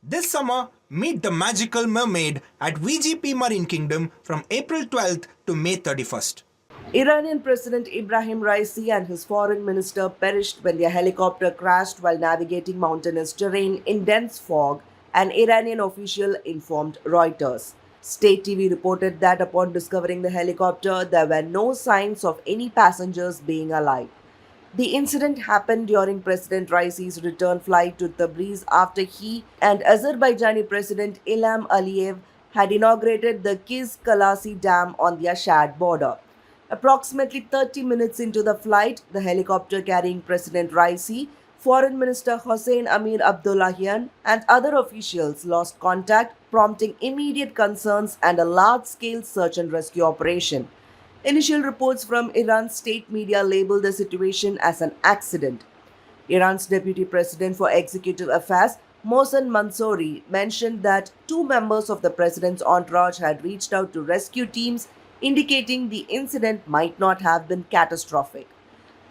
This summer, meet the magical mermaid at VGP Marine Kingdom from April 12th to May 31st. Iranian President Ibrahim Raisi and his foreign minister perished when their helicopter crashed while navigating mountainous terrain in dense fog, an Iranian official informed Reuters. State TV reported that upon discovering the helicopter, there were no signs of any passengers being alive. The incident happened during President Raisi's return flight to Tabriz after he and Azerbaijani President Ilham Aliyev had inaugurated the Kiz Kalasi Dam on their shared border. Approximately 30 minutes into the flight, the helicopter carrying President Raisi, Foreign Minister Hossein Amir Abdullahian, and other officials lost contact, prompting immediate concerns and a large-scale search and rescue operation. Initial reports from Iran's state media labeled the situation as an accident. Iran's Deputy President for Executive Affairs, Mohsen Mansouri, mentioned that two members of the president's entourage had reached out to rescue teams, indicating the incident might not have been catastrophic.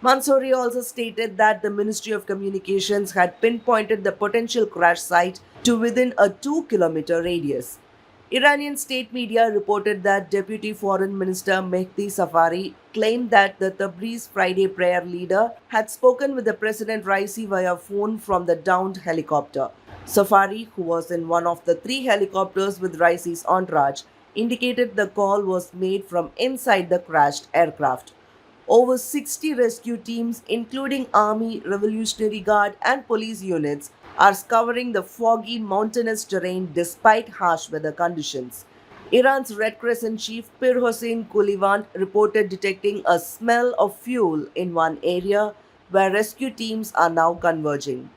Mansouri also stated that the Ministry of Communications had pinpointed the potential crash site to within a 2-kilometer radius. Iranian state media reported that Deputy Foreign Minister Mehdi Safari claimed that the Tabriz Friday prayer leader had spoken with the President Raisi via phone from the downed helicopter. Safari, who was in one of the three helicopters with Raisi's entourage, indicated the call was made from inside the crashed aircraft. Over 60 rescue teams, including Army, Revolutionary Guard, and police units, are scouring the foggy mountainous terrain despite harsh weather conditions. Iran's Red Crescent chief Pir Hossein Kulivant reported detecting a smell of fuel in one area where rescue teams are now converging.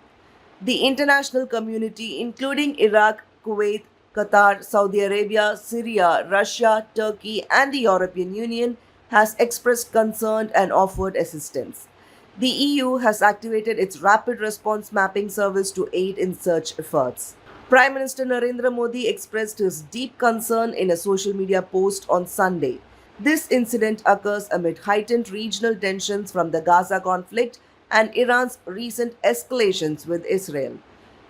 The international community, including Iraq, Kuwait, Qatar, Saudi Arabia, Syria, Russia, Turkey, and the European Union, has expressed concern and offered assistance. The EU has activated its rapid response mapping service to aid in search efforts. Prime Minister Narendra Modi expressed his deep concern in a social media post on Sunday. This incident occurs amid heightened regional tensions from the Gaza conflict and Iran's recent escalations with Israel.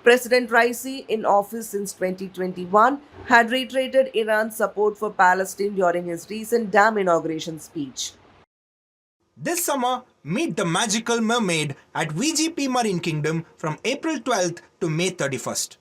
President Raisi, in office since 2021, had reiterated Iran's support for Palestine during his recent dam inauguration speech. This summer, meet the magical mermaid at VGP Marine Kingdom from April 12th to May 31st.